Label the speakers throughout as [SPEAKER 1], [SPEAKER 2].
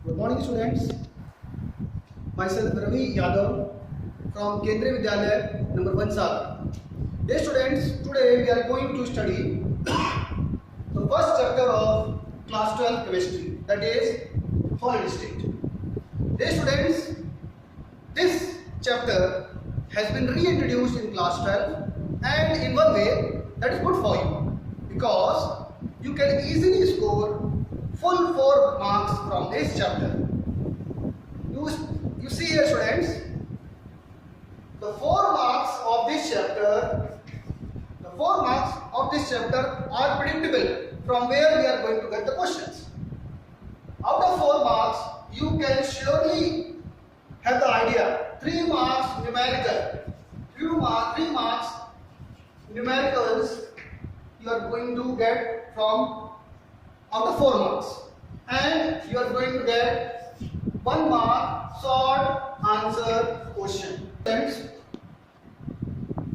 [SPEAKER 1] Good morning, students. Myself Ravi Yadav from Kendriya Vidyalaya number 1 Sagar. Dear students, today we are going to study the first chapter of class 12 chemistry, that is solid state. Dear students, this chapter has been reintroduced in class 12 and in one way that is good for you because you can easily score full 4 marks from this chapter. You see here, students, the 4 marks of this chapter, are predictable from where we are going to get the questions. Out of 4 marks, you can surely have the idea. 3 marks numerical, 3 marks numericals you are going to get from out of 4 marks, and you are going to get 1 mark short answer question. Friends,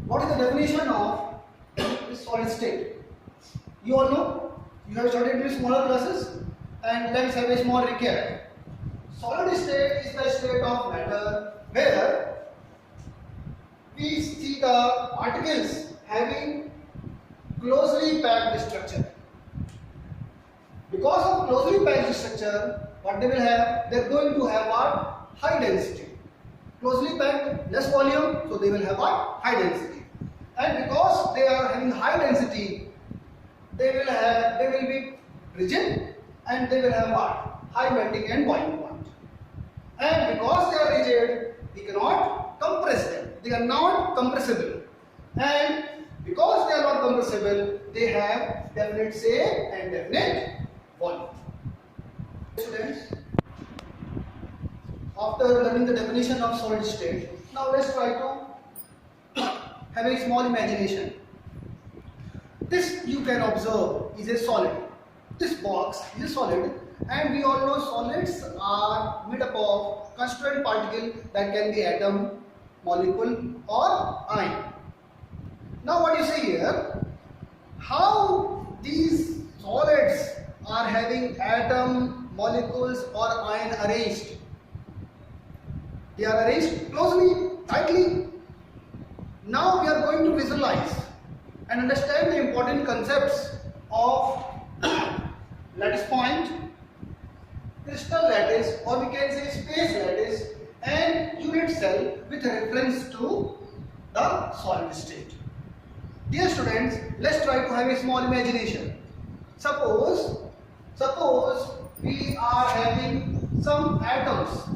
[SPEAKER 1] what is the definition of this solid state? You all know, you have studied in smaller classes, and let's have a small recap. Solid state is the state of matter where we see the particles having closely packed structure. Because of closely packed structure, what they will have? They are going to have what? High density. Closely packed, less volume, so they will have what? High density. And because they are having high density, they will be rigid, and they will have what? High melting and boiling point. And because they are rigid, we cannot compress them. They are not compressible. And because they are not compressible, they have definite shape and definite volume. Students, after learning the definition of solid state, now let's try to have a small imagination. This you can observe is a solid. This box is a solid, and we all know solids are made up of constituent particle that can be atom, molecule or ion. Now what you see here, how these solids are having atom, molecules or ion arranged. They are arranged closely, tightly. Now we are going to visualize and understand the important concepts of lattice point, crystal lattice, or we can say space lattice, and unit cell with reference to the solid state. Dear students, let's try to have a small imagination. Suppose we are having some atoms.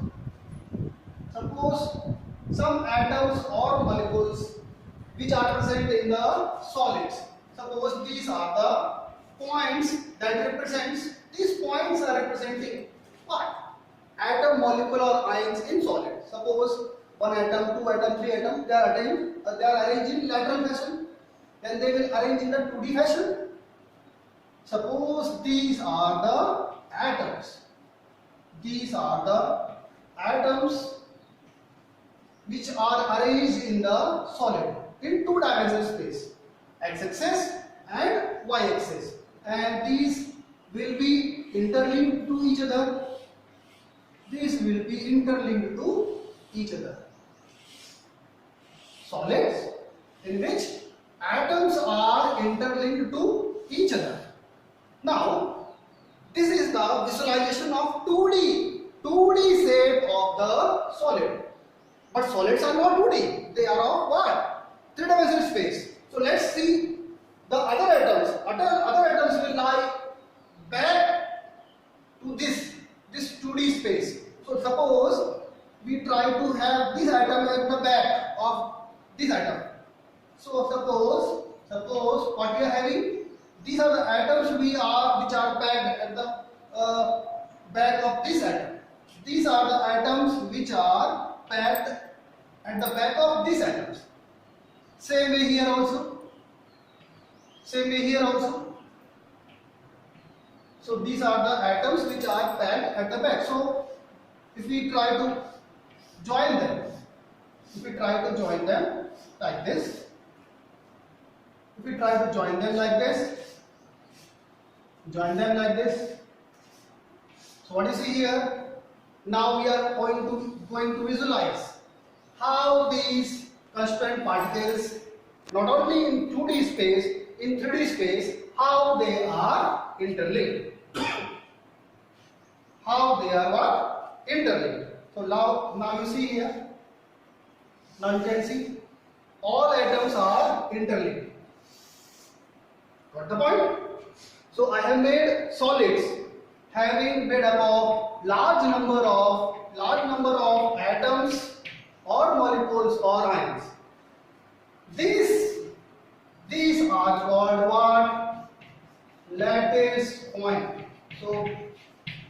[SPEAKER 1] Suppose some atoms or molecules which are present in the solids. Suppose these are the points that represents. These points are representing what? Atom, molecule or ions in solid. Suppose 1 atom, 2 atom, 3 atom, they are arranged in lateral fashion. Then they will arrange in the 2D fashion. Suppose these are the atoms. These are the atoms which are arranged in the solid in 2-dimensional space, x-axis and y-axis, and these will be interlinked to each other. These will be interlinked to each other. Solids in which atoms are interlinked to each other. Now, this is the visualization of 2D shape of the solid. But solids are not 2D. They are of what? 3-dimensional space. So let's see the other atoms. Other atoms will lie back to this 2D space. So suppose we try to have this atom at the back of this atom. So suppose what we are having, these are the atoms which are packed at the back of this atom. These are the atoms which are packed at the back of these atoms. Same way here also. So these are the atoms which are packed at the back. So if we try to join them, like this, so what you see here, Now we are going to visualize how these constraint particles, not only in 2D space, in 3D space, how they are interlinked. How they are what? Interlinked. So now you see here. Now you can see all atoms are interlinked. Got the point? So I have made solids having made up of large number of atoms or molecules or ions. These are called what? Lattice point. So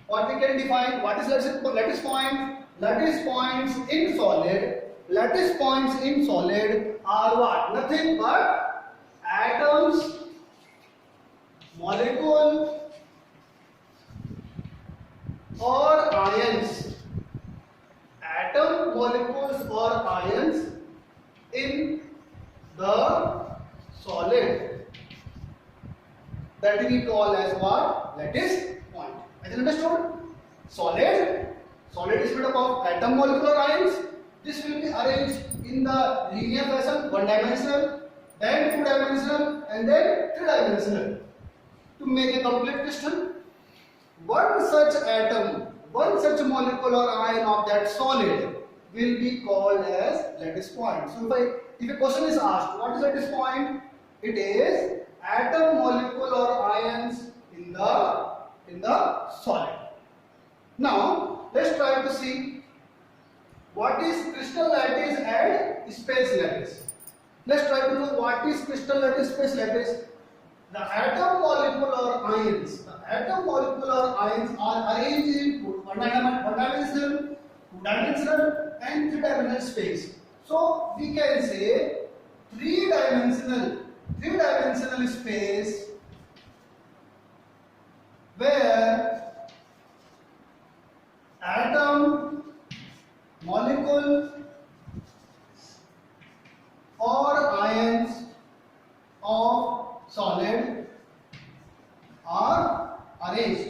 [SPEAKER 1] what we can define? What is lattice point? Lattice points in solid. Lattice points in solid are what? Nothing but atoms, molecule or ions. Atom, molecules or ions in the solid. That we call as what? Lattice point. Has it understood? Solid is made up of atom, molecule or ions. This will be arranged in the linear fashion, one dimensional, then two dimensional, and then three dimensional. To make a complete crystal, one such atom, one such molecule or ion of that solid will be called as lattice point. So if a question is asked, what is lattice point? It is atom, molecule or ions in the solid. Now let's try to see what is crystal lattice and space lattice. Let's try to know what is crystal lattice, space lattice. The atom, molecule or ions. The atom, molecule or ions are arranged in one dimensional, two dimensional, and three dimensional space. So we can say three dimensional space where atom, molecule or ions of solid are arranged.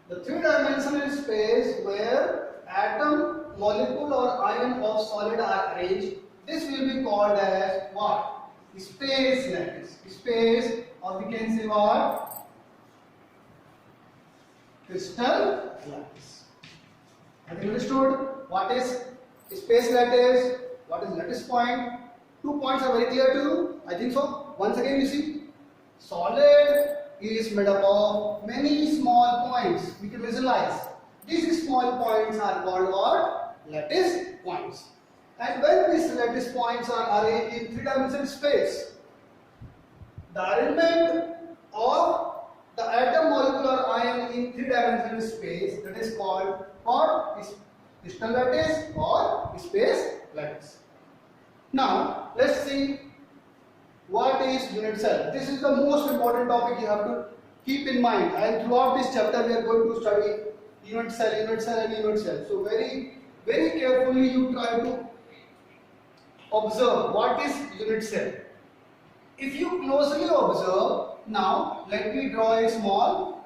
[SPEAKER 1] The three-dimensional space where atom, molecule or ion of solid are arranged, this will be called as what? Space lattice. Space, or we can say what? Crystal lattice. Have you understood what is space lattice? What is lattice point? 2 points are very clear to you. I think so. Once again, you see, solid is made up of many small points. We can visualize. These small points are called what? Lattice points. And when these lattice points are arranged in three-dimensional space, the arrangement of the atom, molecule or ion in three-dimensional space, that is called what? Crystal lattice or space lattice. Now let's see what is unit cell. This is the most important topic you have to keep in mind, and throughout this chapter we are going to study unit cell and unit cell. So very carefully you try to observe what is unit cell. If you closely observe, now let me draw a small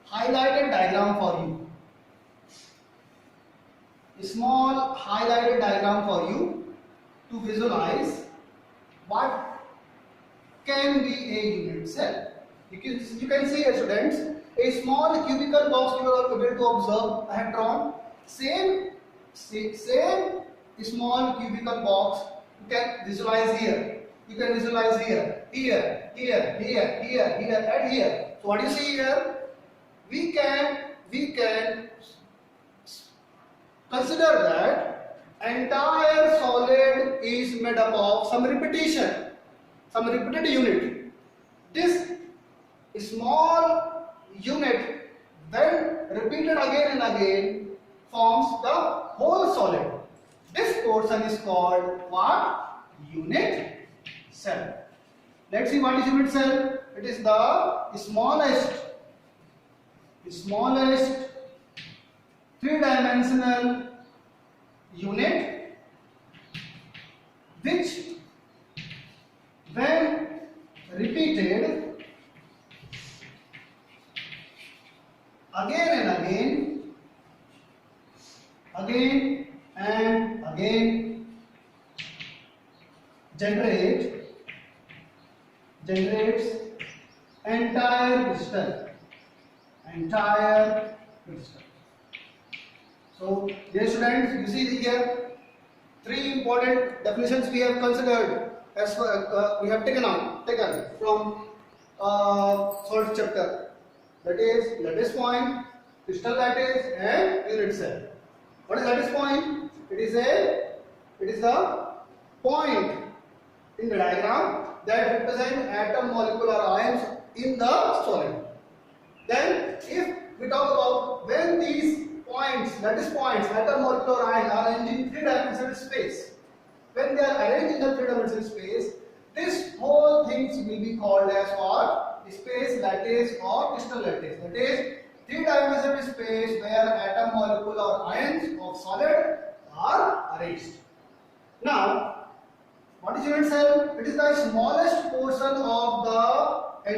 [SPEAKER 1] highlighted diagram for you. A small highlighted diagram for you to visualize what can be a unit cell. You can see here, students, a small cubical box you are able to observe. I have drawn same small cubical box. You can visualize here. You can visualize here, and here. So what you see here, we can consider that entire solid is made up of some repeated unit. This small unit, when repeated again and again, forms the whole solid. This portion is called what? Unit cell. Let's see what is unit cell. It is the smallest three-dimensional unit which when repeated again and again, generates entire crystal. So, dear students, you see here three important definitions we have considered as we have taken from solid chapter. That is lattice point, crystal lattice, and unit cell. What is lattice point? It is the point in the diagram that represent atom, molecule, or ions in the solid. Then, if we talk about when these points, lattice points, atom, molecule, or ion are arranged in three-dimensional space, when they are arranged in the three-dimensional space, this whole things will be called as what? Space lattice or crystal lattice. That is three-dimensional space where atom, molecule, or ions of solid are arranged. Now, what is unit cell? It is the smallest portion of the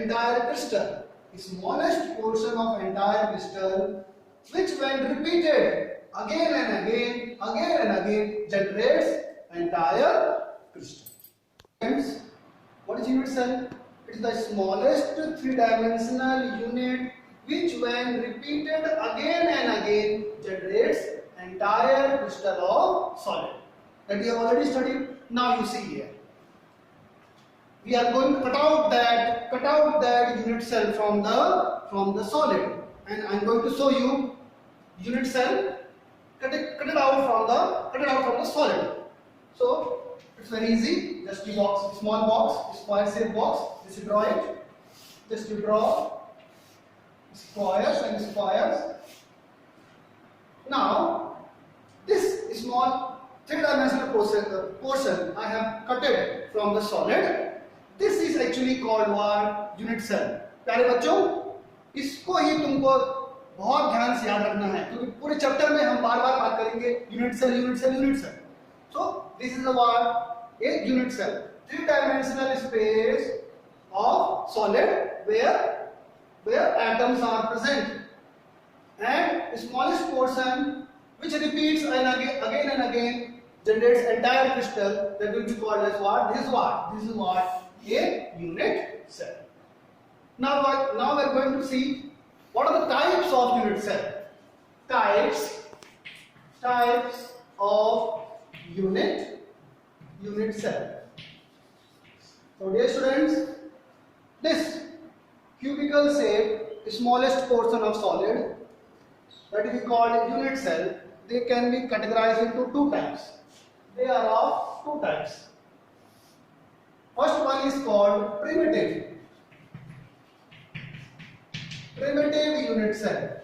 [SPEAKER 1] entire crystal. The smallest portion of entire crystal, which when repeated again and again generates entire crystal. Hence, what is unit cell? It is the smallest three-dimensional unit which when repeated again and again generates entire crystal of solid. That we have already studied. Now you see here. We are going to cut out that unit cell from the solid, and I am going to show you unit cell. Cut it out from the solid. So it's very easy. Just a box, small box, square shaped box. Just draw it. Just draw squares and squares. Now this small three-dimensional portion I have cut it from the solid. This is actually called what? Unit cell. प्यारे बच्चों, इसको ही तुमको बहुत ध्यान से याद रखना है क्योंकि पूरे चैप्टर में हम बार-बार बात करेंगे unit cell. So this is the word a unit cell. Three-dimensional space of solid where atoms are present, and the smallest portion which repeats again and again generates entire crystal, that will be called as what? This is what? A unit cell. Now we are going to see what are the types of unit cell. Types of unit cell. So dear students, this cubical shape, smallest portion of solid, that we call unit cell, they can be categorized into two types. They are of two types. First one is called primitive unit cell.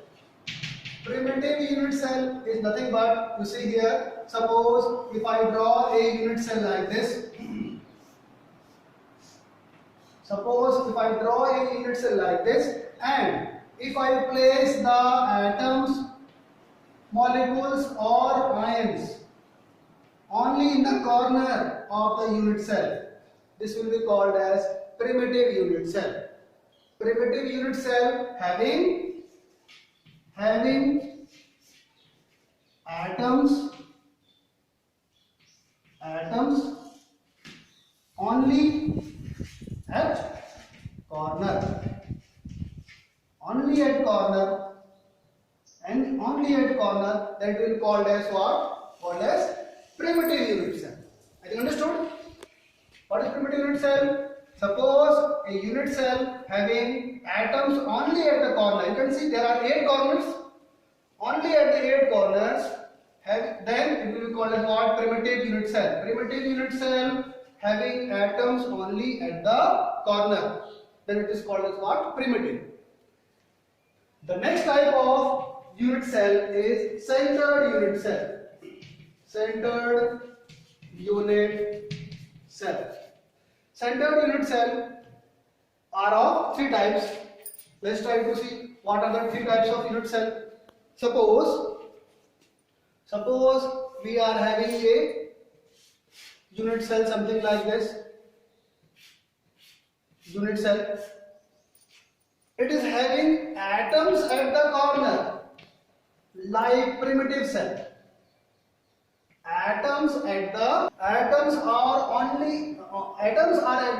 [SPEAKER 1] Primitive unit cell is nothing but, you see here, suppose if I draw a unit cell like this, and if I place the atoms, molecules or ions only in the corner of the unit cell, this will be called as primitive unit cell. Primitive unit cell having atoms only at corner, and only at corner, that will be called as what? Called as primitive unit cell. Are you understood? What is primitive unit cell? Suppose a unit cell having atoms only at the corner. You can see there are 8 corners. Only at the 8 corners, then it will be called as what? Primitive unit cell. Primitive unit cell having atoms only at the corner, then it is called as what? Primitive. The next type of unit cell is centered unit cell. Centered unit cell. Centered unit cell are of 3 types. Let's try to see what are the 3 types of unit cell. Suppose we are having a unit cell something like this. Unit cell. It is having atoms at the corner like primitive cell. Atoms are at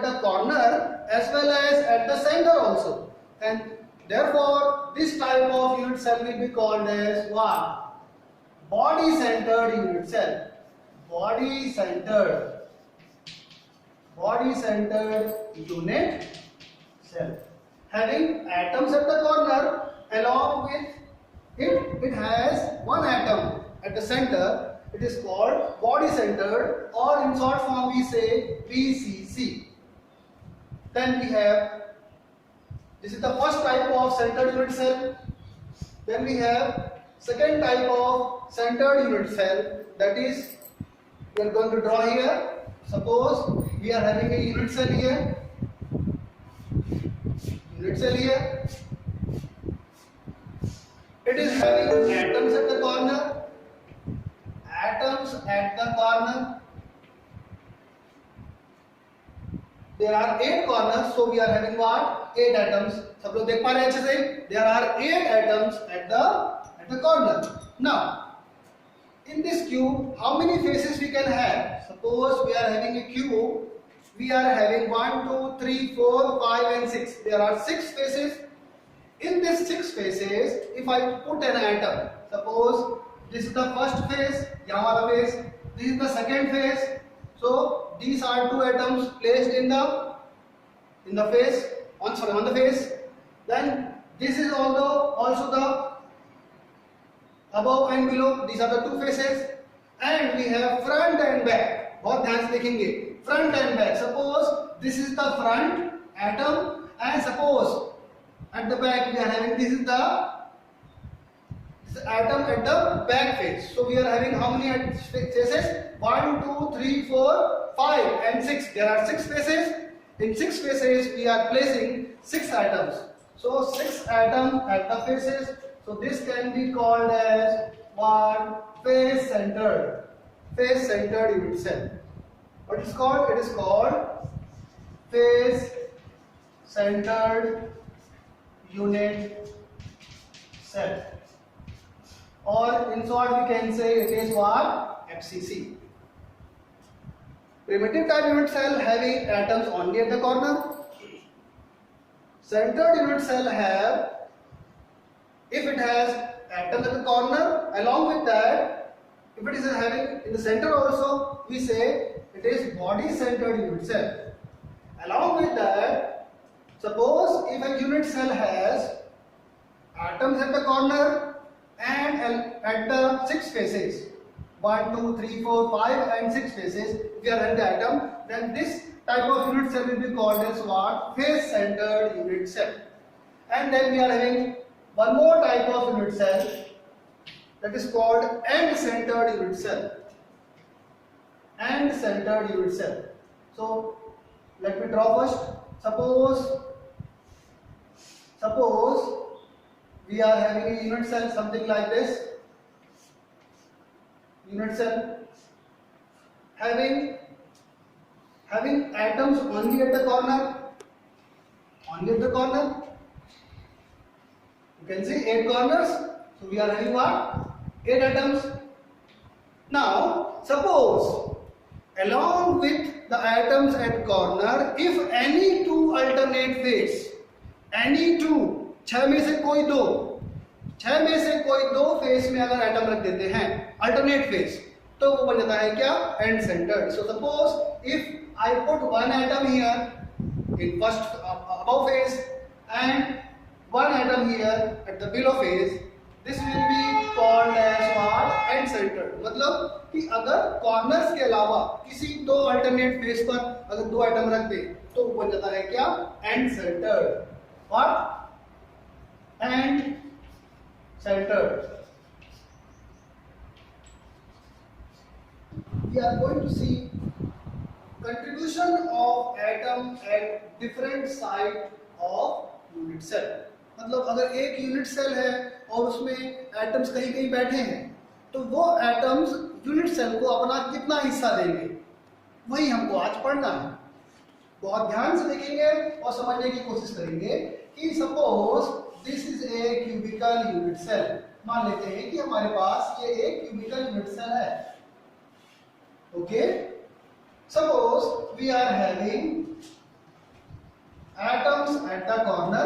[SPEAKER 1] the corner as well as at the center also, and therefore this type of unit cell will be called as what? Body centered unit cell. Body centered unit cell having atoms at the corner. Along with it has one atom at the center. It is called body centered, or in short form we say BCC. Then we have, this is the first type of centered unit cell. Then we have second type of centered unit cell, that is, we are going to draw here. Suppose we are having a unit cell here. Unit cell here. It is having atoms at the corner. Atoms at the corner. There are 8 corners, so we are having what? 8 atoms. सब लोग देख पा रहे हैं अच्छे से? There are 8 atoms at the corner. Now, in this cube, how many faces we can have? Suppose we are having a cube. We are having 1, 2, 3, 4, 5 and 6. There are 6 faces. In these 6 faces, if I put an atom, suppose this is the first phase, यहाँ वाला phase. This is the second phase. So these are 2 atoms placed in the phase on the phase. Then this is also the above and below. These are the 2 faces. And we have front and back. बहुत ध्यान से देखेंगे. Front and back. Suppose this is the front atom, and suppose at the back we are having this atom at the back face. So we are having how many faces? 1, 2, 3, 4, 5 and 6. There are 6 faces. In 6 faces we are placing 6 atoms. So 6 atoms at the faces. So this can be called as one face centered unit cell. What is called? It is called face centered unit cell. Or in short we can say it is what? FCC. Primitive type unit cell having atoms only at the corner. Centered unit cell have, if it has atoms at the corner, along with that, if it is having in the center also, we say it is body centered unit cell. Along with that, suppose if a unit cell has atoms at the corner and at the 6 faces, 1, 2, 3, 4, 5 and 6 faces, if we are having the atom, then this type of unit cell will be called as what? Face centered unit cell. And then we are having one more type of unit cell, that is called end centered unit cell. End centered unit cell. So let me draw first. Suppose we are having a unit cell something like this. Unit cell having atoms only at the corner. You can see 8 corners. So we are having what? 8 atoms. Now suppose along with the atoms at corner, if any 2 alternate phase, any 2, 6 में से कोई 2 face में अगर atom रख देते हैं alternate face, तो वो बन जाता है क्या? And centred. So suppose if I put one atom here in first above phase and one atom here at the below phase, this will be called as what? End centered. मतलब कि अगर corners के अलावा किसी 2 alternate face पर अगर 2 atom रख दे तो वो बन जाता है क्या? And centred. What? And centered. We are going to see contribution of atom at different side of unit cell. मतलब अगर एक यूनिट सेल है और उसमें एटम्स कहीं कहीं बैठे हैं, तो वो एटम्स यूनिट सेल को अपना कितना हिस्सा देंगे? वही हमको आज पढ़ना है। बहुत ध्यान से देखेंगे और समझने की कोशिश करेंगे कि suppose this is a cubical unit cell. मान लेते हैं कि हमारे पास ये एक क्यूबिकल यूनिट सेल है। Okay, suppose we are having atoms at the corner,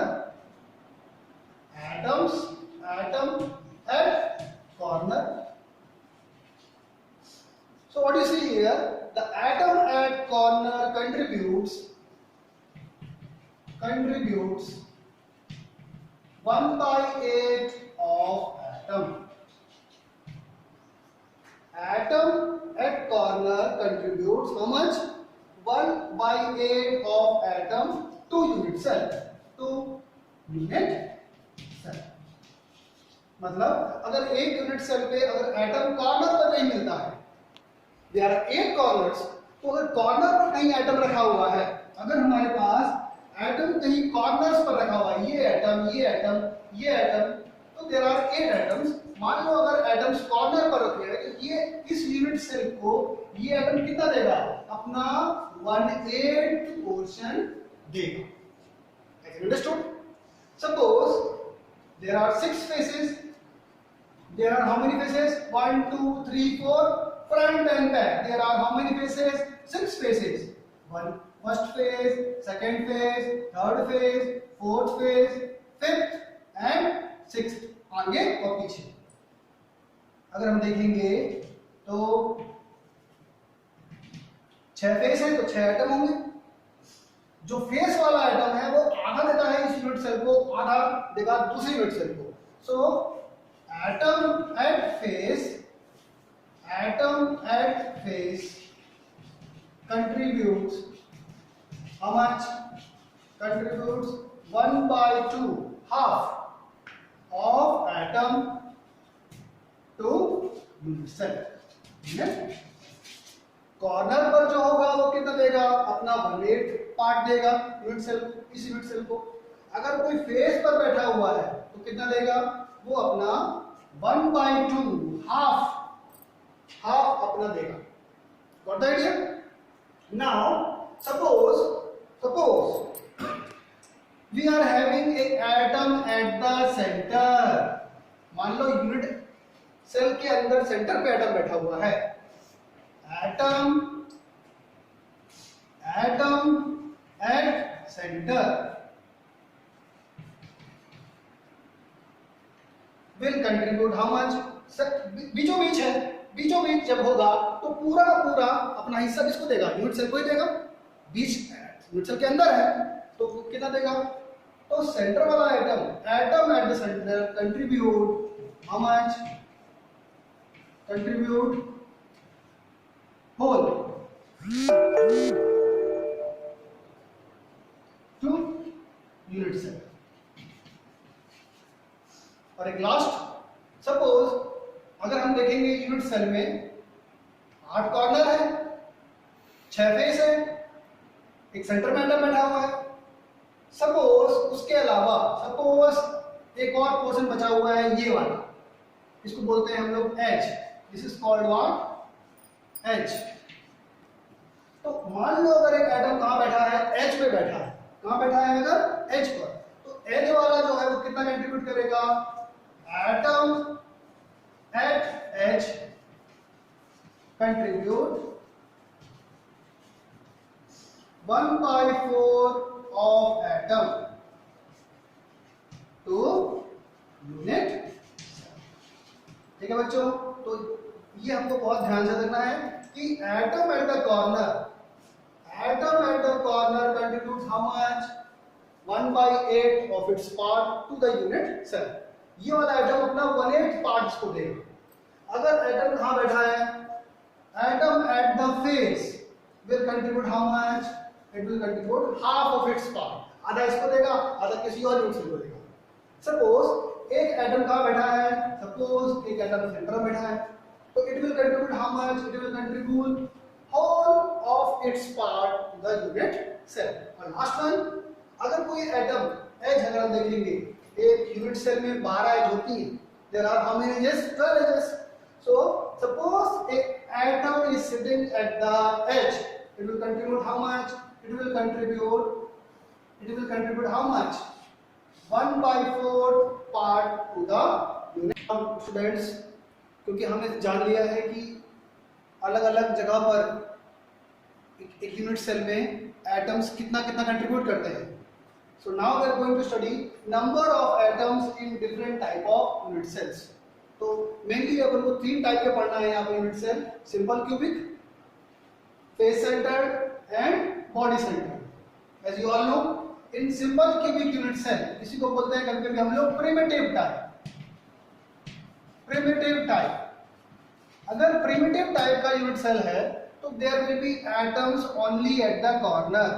[SPEAKER 1] atom at corner. So what you see here, the atom at corner contributes 1/8 of atom. Atom at corner contributes how much? 1/8 of atom to unit cell. मतलब अगर एक unit cell पे अगर atom corner पर नहीं मिलता है, there are 8 corners, तो अगर कॉर्नर पर कहीं एटम रखा हुआ है, अगर हमारे पास एटम कहीं कॉर्नर्स पर रखा हुआ है, ये एटम, ये एटम, ये एटम, तो देयर आर 8 एटम्स। मान लो अगर एटम्स कॉर्नर पर रखे हैं, तो ये इस यूनिट सेल को ये एटम कितना देगा? अपना 1/8 पोर्शन देगा। Understood? Suppose there are 6 faces. There are how many faces? 1, 2, 3, 4. Front and back. There are how many faces? 6 faces. First phase, second phase, third phase, fourth phase, fifth and sixth. आगे और पीछे। अगर हम देखेंगे तो 6 face है तो 6 atom होंगे। जो फेस वाला एटम है वो आधा देता है इस यूनिट सेल को, आधा देगा दूसरी यूनिट सेल को। So atom at face contributes how much? Contributes 1/2, half of atom to unit cell. Corner पर जो होगा वो कितना देगा? अपना 1/8 पार्ट देगा यूनिट सेल को, इस यूनिट सेल को। अगर कोई फेस पर बैठा हुआ है तो कितना देगा? वो अपना 1/2, हाफ अपना देगा। Got the idea? Now suppose we are having a atom at the center. मान लो यूनिट सेल के अंदर सेंटर पे एटम बैठा हुआ है। Atom at centre will contribute how much? बीचों बीच है, बीचों बीच जब होगा तो पूरा का पूरा अपना हिस्सा किसको देगा? यूनिट सेल को ही देगा। बीच यूनिट सेल के अंदर है तो कितना देगा? तो सेंटर वाला atom at the centre contribute how much? Contribute whole to unit cell. और एक लास्ट, सपोज अगर हम देखेंगे यूनिट सेल में 8 कॉर्नर है, 6 फेस है, एक सेंटर में एटम बैठा हुआ है। सपोज उसके अलावा सपोज एक और पोर्शन बचा हुआ है, ये वाला, इसको बोलते हैं हम लोग edge. This is called what? Edge. तो मान लो अगर एक एटम कहां बैठा है? एज पे बैठा है। कहां बैठा है? अगर एज पर, तो एज वाला जो है वो कितना कंट्रीब्यूट करेगा? Atom at edge contribute 1/4 of atom to unit। ठीक है बच्चों, तो ये हमको बहुत ध्यान से देखना है कि atom at the corner contributes how much? 1/8 of its part to the unit cell। ये वाला एटम अपना 1/8 पार्ट्स को देगा। अगर एटम कहां बैठा है? Atom at the face will contribute how much? It will contribute half of its part। आधा इसको देगा, आधा किसी और यूनिट सेल को देगा। सपोज एक एटम कहां बैठा है? सपोज एक एटम सेंटर में बैठा है, तो it will contribute how much? It will contribute whole of its part to the unit cell। और लास्ट वन, अगर कोई एटम एज अगर हम देखेंगे, एक यूनिट सेल में 12 एज होती है। There are how many edges? 12 edges. So suppose एक atom is sitting at the edge it will contribute how much? It will contribute how much? 1/4 part to the unit. Students, क्योंकि हमने जान लिया है कि अलग अलग जगह पर एक यूनिट सेल में एटम्स कितना कितना कंट्रीब्यूट करते हैं. So now we are going to study number of atoms in different type of unit cells. तो मेनली अपन को 3 टाइप के पढ़ना है यहाँ पे unit cell. Simple cubic, face centred and body centred. As you all know, in simple cubic unit cell इसी को बोलते हैं कभी कभी हम लोग प्रिमिटिव टाइप. प्रिमिटिव टाइप, अगर प्रिमिटिव टाइप का यूनिट सेल है तो there will be atoms only at the corner.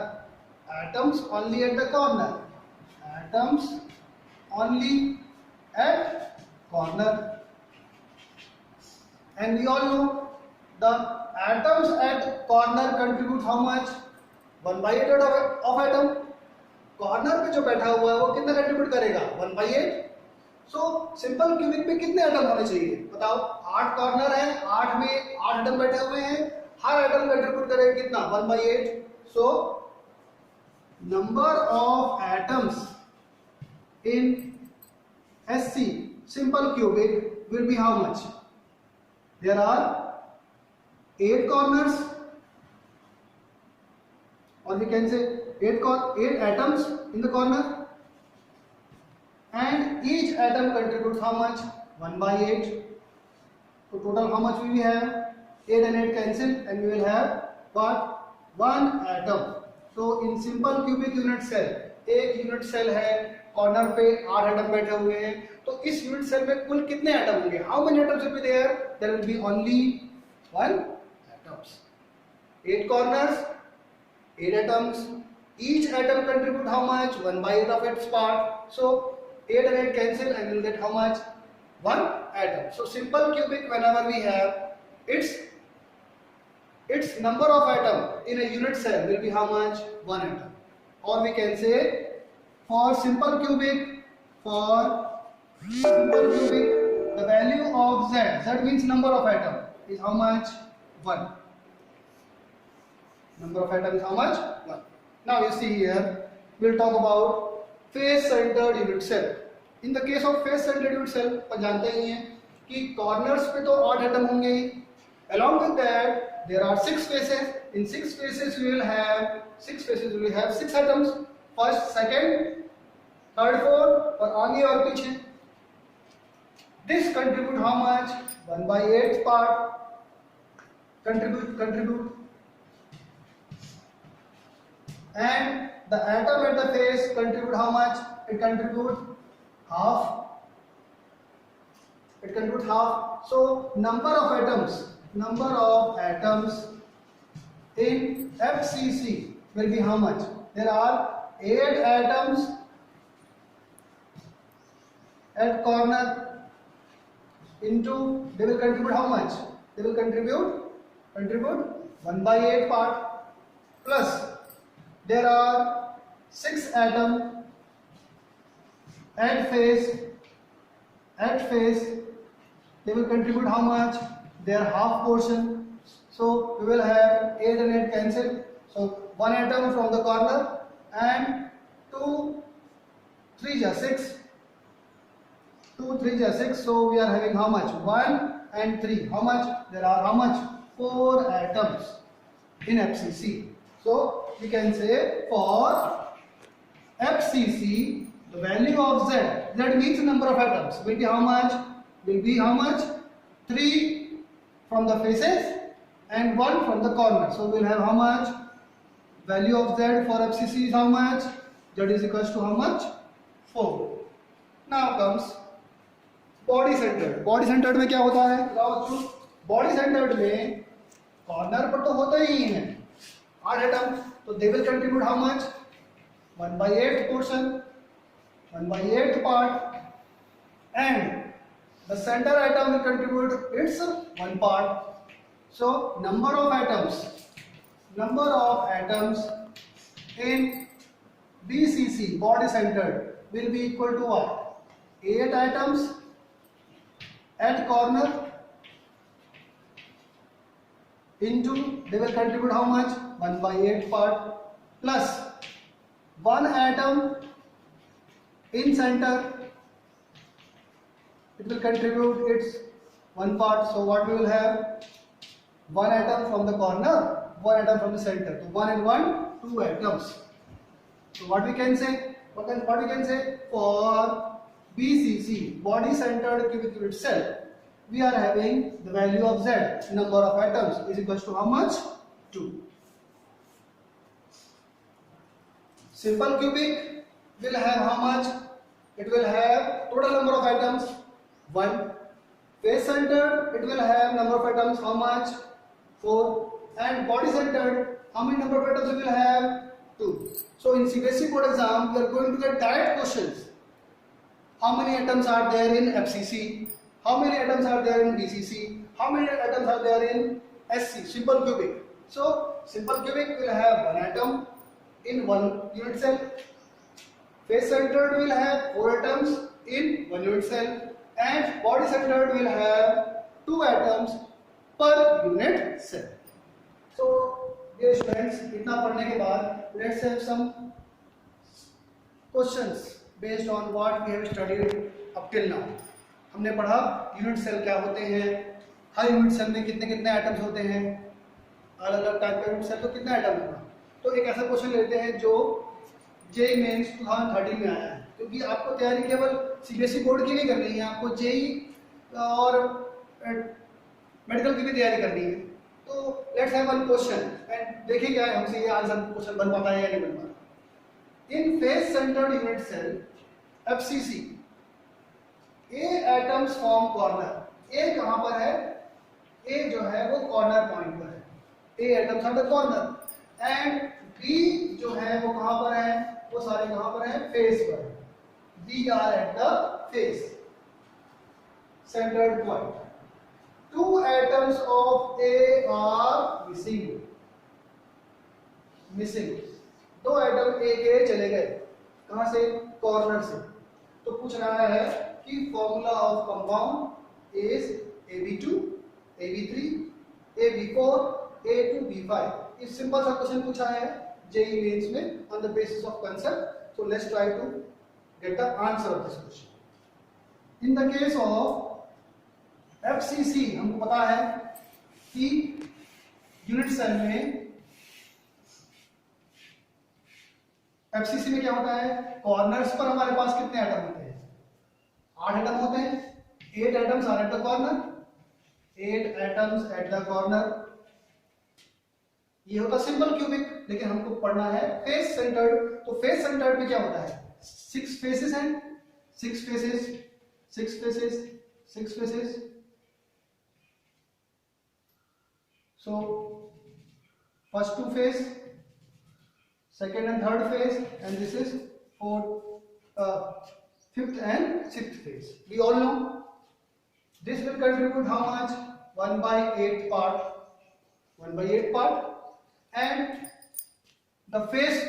[SPEAKER 1] Atoms only at the corner. Atoms only at corner. And we all know the atoms at corner contribute how much? 1/8 of atom. Corner पे जो बैठा हुआ है वो कितना contribute करेगा? 1/8. So simple cubic में कितने एटम होने चाहिए? बताओ. 8 कॉर्नर है, 8 में 8 एटम बैठे हुए हैं. हर एटम कंट्रीब्यूट करेगा कितना? 1/8. So number of atoms in SC simple cubic will be how much? There are 8 corners, or we can say 8 atoms in the corner, and each atom contributes how much? 1/8. So total how much we have? 8 and 8 cancel, and we will have what? 1 atom. तो in simple cubic unit cell, एक unit cell है, corner पे 8 atom बैठे हुए हैं. तो इस unit cell में कुल कितने एटम होंगे? How many atoms will be there? There will be only 1 atoms. 8 corners, 8 atoms. Each atom contribute how much? 1/8 of its part. So 8 and 8 cancel and we'll get how much? 1 atom. So simple cubic, whenever we have its number of atom in a unit cell will be how much? 1 atom. Or we can say for simple cubic, the value of z means number of atom, is how much? 1. Number of atom is how much? 1. Now you see here, we'll talk about face centered unit cell. In the case of face centered unit cell, अपन जानते ही हैं कि corners पे तो 8 atom होंगे. Along with that, there are 6 faces. In 6 faces we will have 6 atoms. First, second, third, fourth, और आगे और पीछे. This contribute how much? 1/8 part. Contribute. And the atom at the face contribute how much? It contribute half. So number of atoms in FCC will be how much? There are 8 atoms at corner into, they will contribute how much? They will contribute 1/8 part, plus there are 6 atoms at face, they will contribute how much? Their half portion. So we will have 8 and 8 cancel. So 1 atom from the corner, and 2 3 are 6. 2 3 are 6. So we are having how much? 1 and 3. How much? There are how much? 4 atoms in FCC. So we can say for FCC, the value of Z means number of atoms, will be how much? 3 from the faces and 1 from the corner. So we will have how much? Value of Z for FCC is how much? Z is equals to how much? 4. Now comes body centered. Body centered में क्या होता है? Body centered में corner पर तो होता ही है 8 atom. तो they will contribute how much? 1/8 portion, 1/8 part, and the center atom will contribute its 1 part. So number of atoms in BCC, body centered, will be equal to what? 8 atoms at corner into, they will contribute how much? 1 by 8 part, plus 1 atom in center, it will contribute its 1 part. So what we will have? 1 atom from the corner, 1 atom from the center. So 1 and 1, 2 atoms. So what we can say? What we can say? For BCC, body centered cubic unit cell, we are having the value of Z, number of atoms, is equals to how much? 2. Simple cubic will have how much? It will have total number of atoms 1. Face centered, it will have number of atoms how much? 4. And body centered, how many number of atoms it will have? 2. So in CBSE board exam, we are going to get direct questions. How many atoms are there in FCC? How many atoms are there in BCC? How many atoms are there in SC? Simple cubic. So simple cubic will have 1 atom in 1 unit cell. Face centered will have 4 atoms in 1 unit cell. And body centered will have 2 atoms per unit cell. So dear students, इतना पढ़ने के बाद let's have some questions based on what we have studied up till now. हमने पढ़ा unit cell क्या होते हैं, हर unit cell में कितने कितने आइटम्स होते हैं, अलग अलग टाइप का यूनिट सेल तो कितना आइटम होगा. तो एक ऐसा क्वेश्चन लेते हैं जो जेई मेंस 2013 में आया है, क्योंकि आपको तैयारी केवल सीबीएसई बोर्ड की नहीं करनी है, आपको जेई और मेडिकल की भी तैयारी करनी है. तो let's have one question and देखिए क्या है हमसे ये आंसर क्वेश्चन बन पाता है या नहीं बन पाता. In face centred unit cell FCC, A atoms form corner. A कहां पर है? ए जो है वो कॉर्नर पॉइंट पर है. A atoms are the corner and B जो है वो कहां पर है? वो सारे कहां पर है? फेस पर. B are at the face centred point. 2 atoms of A are missing. 2 atom A के चले गए. कहां से? कॉर्नर से. तो पूछ रहा है कि formula of compound is AB2, AB3, AB4, A2B5. इस सिंपल सा क्वेश्चन पूछा है जेईई मेंस में on the basis of concept. So let's try to get the answer of this question. In the case of FCC हमको पता है कि unit cell में FCC में क्या होता है? कॉर्नर्स पर हमारे पास कितने एटम होते हैं? 8 एटम होते हैं. 8 atoms are at the corner. 8 atoms at the corner. ये होता सिंपल क्यूबिक, लेकिन हमको पढ़ना है फेस सेंटर्ड. तो फेस सेंटर्ड में क्या होता है? 6 फेसेस हैं. 6 faces, 6 faces, 6 faces. So first 2 phase, second and third phase, and this is 5th and 6th phase. We all know this will contribute how much? 1 by 8 part. 1 by 8 part, and the phase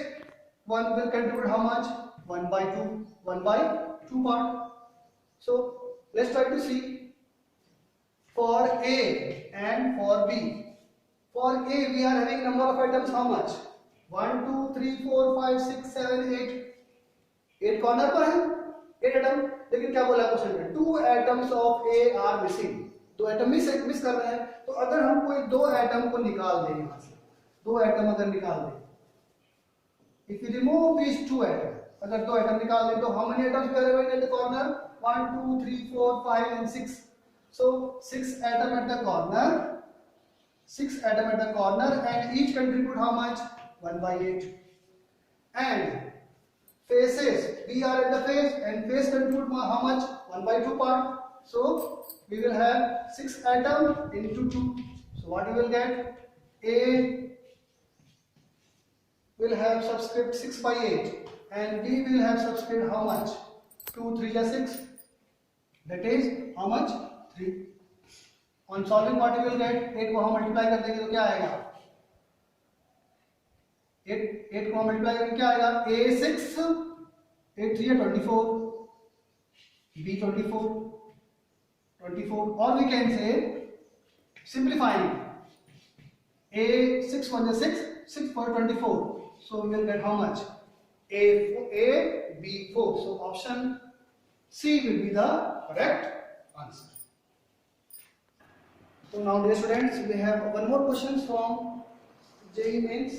[SPEAKER 1] 1 will contribute how much? 1 by 2. 1 by 2 part. So let's try to see for A and for B. For A, we are having number of atoms how much? 1, 2, 3, 4, 5, 6, 7, 8. 8 corner पर है 8 atom. लेकिन क्या बोला question में? 2 atoms of A are missing. 2 atom miss कर रहे हैं. तो अगर हम कोई 2 एटम को निकाल दें यहां से, 2 एटम अगर निकाल दें, if we remove these 2 atoms, अगर 2 एटम निकाल दें तो how many atoms we are having at the corner? 1, 2, 3, 4, 5 and 6. So 6 atom at the corner. 6 atom at the corner and each contribute how much? 1 by 8. And faces, we are at the face and face contribute how much? 1 by 2 part. So we will have 6 atom into 2. So what you will get? A will have subscript 6 by 8 and B will have subscript how much? 2 3 is 6. That is how much? 3. On solving what you will get? 8 को हम multiply कर देंगे तो क्या आएगा? 8 को हम multiply करेंगे क्या आएगा? A6, 8 3 24, B 24, 24. Or we can say simplifying A 6 1 is 6, 6 4 24. So we will get how much? A B 4. So option C will be the correct answer. So now dear students, we have one more question from JEE Mains.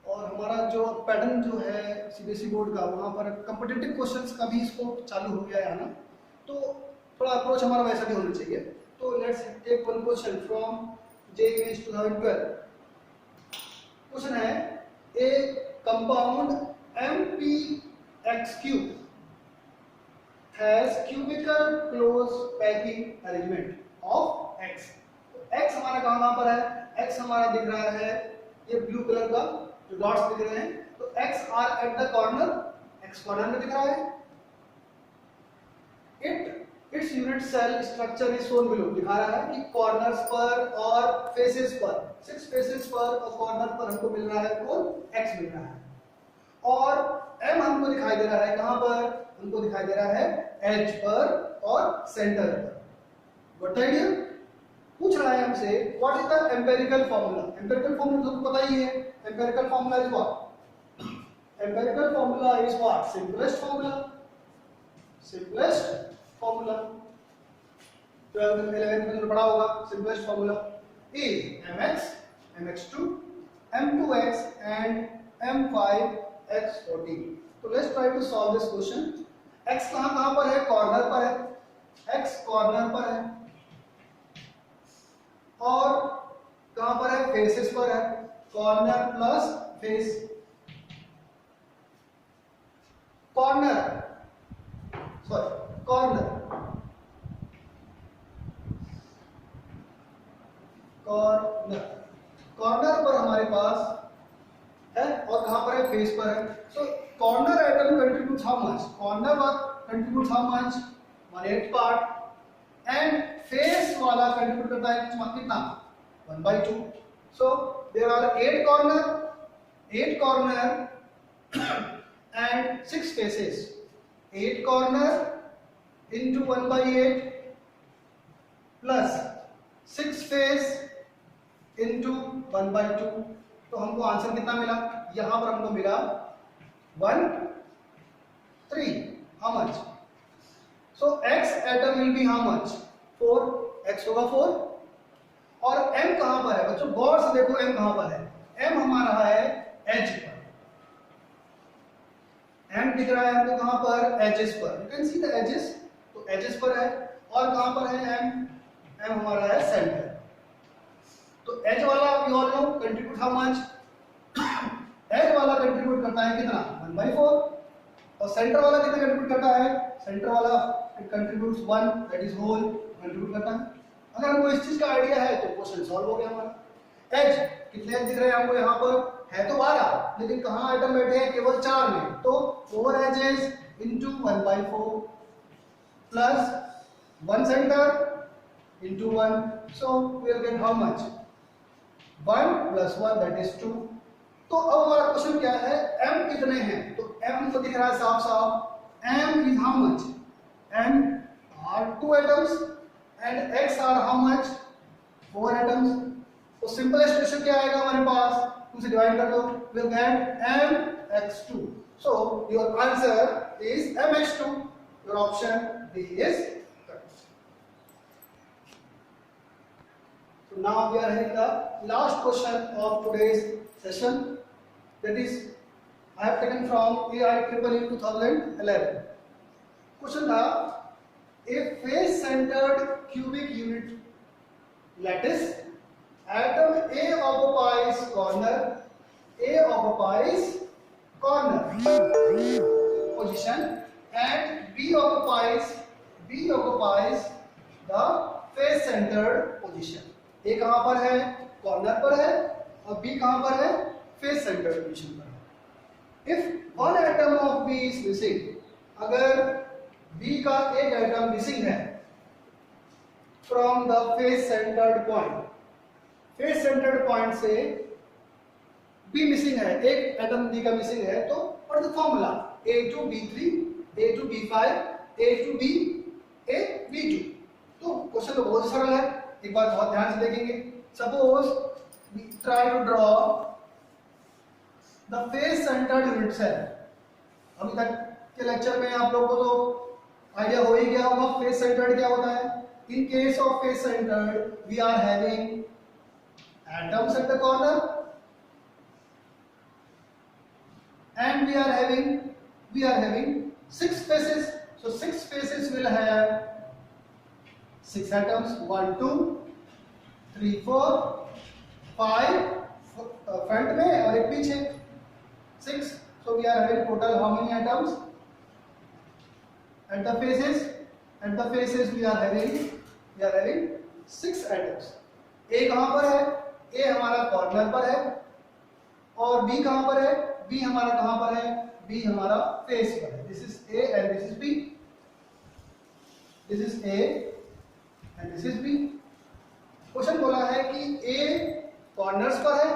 [SPEAKER 1] और हमारा जो pattern जो है CBSE board का, वहाँ पर competitive questions का भी स्कोप चालू हो गया है ना, तो थोड़ा अप्रोच हमारा वैसा भी होना चाहिए. तो let's take one question from JEE Mains 2012. Question है a compound MpX cube has cubical close packing arrangement of X. तो X हमारा कहाँ पर है? X हमारा दिख रहा है ये ब्लू कलर का जो डॉट्स दिख रहे हैं. तो X are at the corner, X corner में दिख रहा है. Its unit cell structure is shown below, दिखा रहा है कि कॉर्नर्स पर और फेसेस पर, 6 फेसेस पर और कॉर्नर पर हमको मिल रहा है कौन? X मिल रहा है. और M हमको दिखाई दे रहा है कहां पर? हमको दिखाई दे रहा है एज पर और सेंटर पर. What idea? पूछ रहा है हमसे what is the empirical formula. Empirical formula तो पता ही है. Empirical formula is what? Empirical formula is what? Simplest formula. Simplest formula 12th 11th में पढ़ा होगा. Simplest formula is mx, mx2, m2x and m5x14. तो let's try to solve this question. x कहां पर है? कॉर्नर पर है. x कॉर्नर पर है और कहां पर है? फेसेस पर है. Corner plus face. Corner corner corner पर हमारे पास है और कहां पर है? फेस पर है. So corner atom contributes how much? Corner contributes how much? 1/8 part and face वाला कंट्रीब्यूट करता है कितना? 1/2. So there are 8 corner and 6 faces. 8 corner into 1/8 plus 6 face into 1/2. तो हमको आंसर कितना मिला? यहां पर हमको मिला 1 3. How much? So X atom will be how much? 4. X होगा 4. और M कहां पर है बच्चों? गौर से देखो M कहां पर है. M हमारा है एज पर. M दिख रहा है हमको कहां पर? एजेस पर. You can see the edges. तो एजेस पर है और कहां पर है M? M हमारा है सेंटर. तो एज वाला we all know contribute how much? Edge वाला कंट्रीब्यूट करता है कितना? 1/4. और सेंटर वाला कितना कंट्रीब्यूट करता है? सेंटर वाला contributes 1, that is whole contribute करता है. अगर हमको इस चीज का आइडिया है तो क्वेश्चन सॉल्व हो गया हमारा. एज कितने एज दिख रहे हैं हमको यहाँ पर? है तो 12, लेकिन कहां आइटम बैठे हैं? केवल 4 में. तो 4 edges into 1/4 plus 1 center into 1. So we will get how much? 1 plus 1, that is 2. तो अब हमारा क्वेश्चन क्या है? M कितने हैं? तो M को दिख रहा है साफ साफ. M is how much? M are 2 atoms and X are how much? 4 atoms. तो सिंपलेस्ट क्वेश्चन क्या आएगा हमारे पास? 2 से डिवाइड कर दो. we'll get mx2. so your answer is mx2. your option D is correct. so now we are in the last question of today's session, that is I have taken from AIEEE 2011. question था a face centered cubic unit lattice, atom A occupies corner position and B occupies the face centered position. A कहां पर है? Corner पर है और B कहां पर है? face centered position पर है. if one atom of B is missing, अगर B का एक एटम मिसिंग है from the face centered point, face centred point से B मिसिंग है, एक एटम B का मिसिंग है, तो what is the formula? A2B3 A2B5 A2BA2. तो क्वेश्चन तो बहुत सरल है, एक बार बहुत ध्यान से देखेंगे. Suppose try to draw the face centered unit cell. अभी तक के लेक्चर में आप लोगों को तो आइडिया हो ही गया होगा फेस सेंटर्ड क्या होता है. In case of face centered, we are having atoms at the corner, and we are having 6 faces. So 6 faces will have 6 atoms. 1, 2, 3, 4, 5 front में और एक पीछे 6. So we are having total how many atoms at the faces? At the faces we are having 6 atoms. A कहां पर है? A हमारा corner पर है. और B कहां पर है? B हमारा कहां पर है? B हमारा फेस पर है. This is A and this is B. This is A and this is B. Question बोला है कि A कॉर्नर्स पर है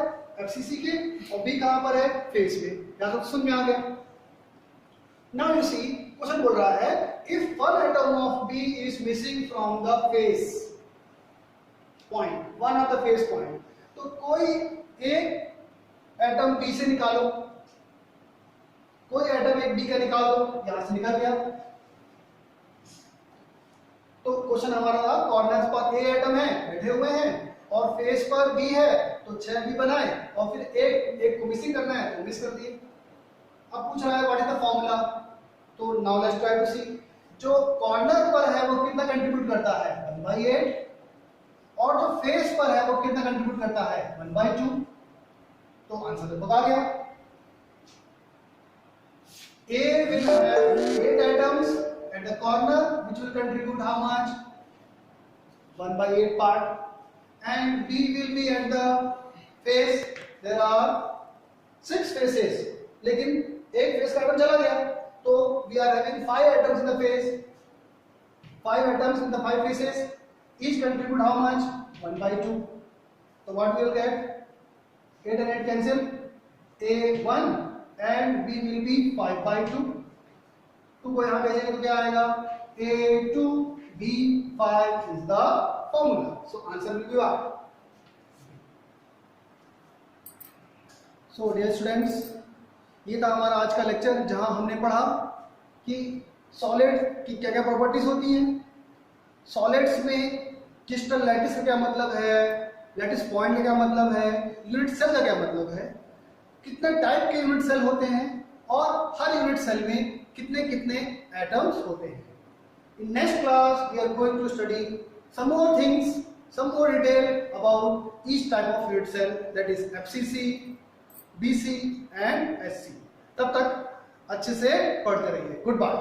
[SPEAKER 1] एफसीसी के और B कहां पर है? फेस पे. या तो सुन में आ गया. Now you see, क्वेश्चन बोल रहा है if one atom of B is missing from the face point, one of the face point, तो कोई एक एटम B से निकालो, कोई एटम एक B का निकाल दो. यहां से निकल गया. तो क्वेश्चन हमारा था कॉर्नर्स पर A एटम है बैठे हुए हैं और फेस पर B है तो 6 B बनाए और फिर एक को मिसिंग करना है तो मिस कर दिए. अब पूछ रहा है व्हाट इज द फॉर्मूला. तो नाउ लेट्स ट्राई टू सी. जो कॉर्नर पर है वो कितना कंट्रीब्यूट करता है? 1/8. और जो फेस पर है वो कितना कंट्रीब्यूट करता है? 1/2. तो आंसर तो बता गया. A will have 8 atoms at the corner which will contribute how much? 1/8 part. And B will be at the face. There are 6 faces. लेकिन एक फेस का एटम चला गया तो we are having 5 atoms in the face. 5 atoms in the 5 faces. Each contribute how much? 1/2. So what we will get? 8 and 8 cancel. A1 and B will be 5/2. 2 को यहाँ भेजेंगे तो क्या आएगा? A2B5 is the formula. So answer will be what? So dear students, ये था हमारा आज का लेक्चर जहां हमने पढ़ा कि सॉलिड की क्या क्या प्रॉपर्टीज होती हैं. सॉलिड्स में क्रिस्टल लैटिस का क्या मतलब है, लैटिस पॉइंट का क्या मतलब है, यूनिट सेल का क्या मतलब है, कितने टाइप के यूनिट सेल होते हैं और हर यूनिट सेल में कितने कितने एटम्स होते हैं. In next class we are going to study some more things, some more detail about each type of unit cell, that is FCC, BC and SC. तब तक अच्छे से पढ़ते रहिए. Good bye.